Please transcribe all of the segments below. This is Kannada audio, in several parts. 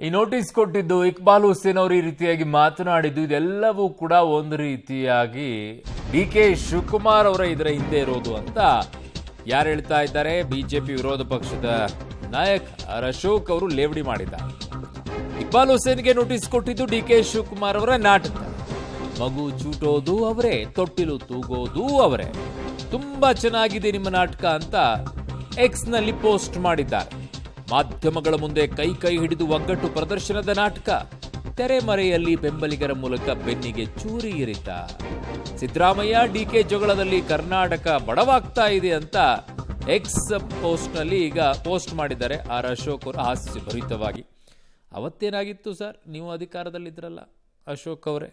ಈ ನೋಟಿಸ್ ಕೊಟ್ಟಿದ್ದು ಇಕ್ಬಾಲ್ ಹುಸೇನ್ ಅವರು ಈ ರೀತಿಯಾಗಿ ಮಾತನಾಡಿದ್ದು ಇದೆಲ್ಲವೂ ಕೂಡ ಒಂದು ರೀತಿಯಾಗಿ ಡಿ ಕೆ ಶಿವಕುಮಾರ್ ಅವರ ಇದರ ಹಿಂದೆ ಇರೋದು ಅಂತ ಯಾರು ಹೇಳ್ತಾ ಇದ್ದಾರೆ? ಬಿಜೆಪಿ ವಿರೋಧ ಪಕ್ಷದ ನಾಯಕ ಆರ್ ಅಶೋಕ್ ಅವರು ಲೇವಡಿ ಮಾಡಿದ್ದಾರೆ. ಇಕ್ಬಾಲ್ ಹುಸೇನ್ಗೆ ನೋಟಿಸ್ ಕೊಟ್ಟಿದ್ದು ಡಿ ಕೆ ಶಿವಕುಮಾರ್ ಅವರ ನಾಟಕ. ಮಗು ಚೂಟೋದು ಅವರೇ, ತೊಟ್ಟಿಲು ತೂಗೋದು ಅವರೇ. ತುಂಬಾ ಚೆನ್ನಾಗಿದೆ ನಿಮ್ಮ ನಾಟಕ ಅಂತ ಎಕ್ಸ್ ನಲ್ಲಿ ಪೋಸ್ಟ್ ಮಾಡಿದ್ದಾರೆ. ಮಾಧ್ಯಮಗಳ ಮುಂದೆ ಕೈ ಹಿಡಿದು ಒಗ್ಗಟ್ಟು ಪ್ರದರ್ಶನದ ನಾಟಕ. ತೆರೆಮರೆಯಲ್ಲಿ ಬೆಂಬಲಿಗರ ಮೂಲಕ ಬೆನ್ನಿಗೆ ಚೂರಿ ಇರಿತ. ಸಿದ್ದರಾಮಯ್ಯ ಡಿಕೆ ಜಗಳದಲ್ಲಿ ಕರ್ನಾಟಕ ಬಡವಾಗ್ತಾ ಇದೆ ಅಂತ ಎಕ್ಸ್ ಪೋಸ್ಟ್ ನಲ್ಲಿ ಈಗ ಪೋಸ್ಟ್ ಮಾಡಿದ್ದಾರೆ ಆರ್ ಅಶೋಕ್ ಅವರು ಹಾಸ್ಯಭರಿತವಾಗಿ. ಅವತ್ತೇನಾಗಿತ್ತು ಸರ್? ನೀವು ಅಧಿಕಾರದಲ್ಲಿದ್ರಲ್ಲ ಅಶೋಕ್ ಅವರೇ,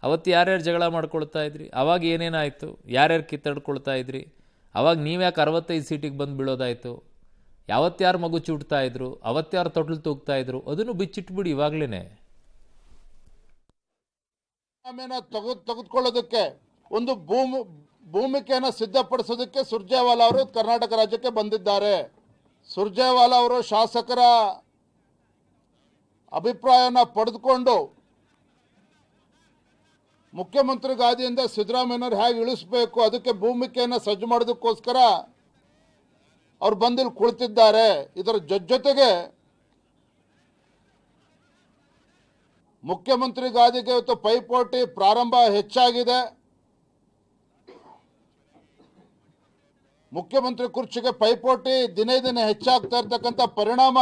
ಅವತ್ತು ಯಾರ್ಯಾರು ಜಗಳ ಮಾಡ್ಕೊಳ್ತಾ ಇದ್ರಿ? ಅವಾಗ ಏನೇನಾಯಿತು? ಯಾರ್ಯಾರು ಕಿತ್ತಾಡ್ಕೊಳ್ತಾ ಇದ್ರಿ? ಅವಾಗ ನೀವ್ಯಾಕೆ 65 ಸೀಟಿಗೆ ಬಂದು ಬೀಳೋದಾಯಿತು? ಯಾವತ್ಯಾರು ಮಗು ಚೂಟ್ತಾ ಇದ್ರು, ಅವತ್ಯಾರು ತೊಟ್ಲು ತೂಗ್ತಾ ಇದ್ರು, ಅದನ್ನು ಬಿಚ್ಚಿಟ್ಬಿಡಿ ಇವಾಗ್ಲೇನೆ. ತೆಗೆದುಕೊಳ್ಳೋದಕ್ಕೆ ಒಂದು ಭೂಮಿಕೆಯನ್ನು ಸಿದ್ಧಪಡಿಸೋದಕ್ಕೆ ಸುರ್ಜೇವಾಲಾ ಅವರು ಕರ್ನಾಟಕ ರಾಜ್ಯಕ್ಕೆ ಬಂದಿದ್ದಾರೆ. ಸುರ್ಜೇವಾಲಾ ಅವರು ಶಾಸಕರ ಅಭಿಪ್ರಾಯನ ಪಡೆದುಕೊಂಡು ಮುಖ್ಯಮಂತ್ರಿ ಗಾದಿಯಿಂದ ಸಿದ್ದರಾಮಯ್ಯನವ್ರು ಹೇಗೆ ಇಳಿಸಬೇಕು ಅದಕ್ಕೆ ಭೂಮಿಕೆಯನ್ನು ಸಜ್ಜು ಮಾಡೋದಕ್ಕೋಸ್ಕರ ಅವ್ರು ಬಂದಿಲ್ಲಿ ಕುಳಿತಿದ್ದಾರೆ. ಇದರ ಜೊತೆಗೆ ಮುಖ್ಯಮಂತ್ರಿ ಗಾದಿಗೆ ಇವತ್ತು ಪೈಪೋಟಿ ಪ್ರಾರಂಭ ಹೆಚ್ಚಾಗಿದೆ. ಮುಖ್ಯಮಂತ್ರಿ ಕುರ್ಚಿಗೆ ಪೈಪೋಟಿ ದಿನೇ ದಿನೇ ಹೆಚ್ಚಾಗ್ತಾ ಇರ್ತಕ್ಕಂಥ ಪರಿಣಾಮ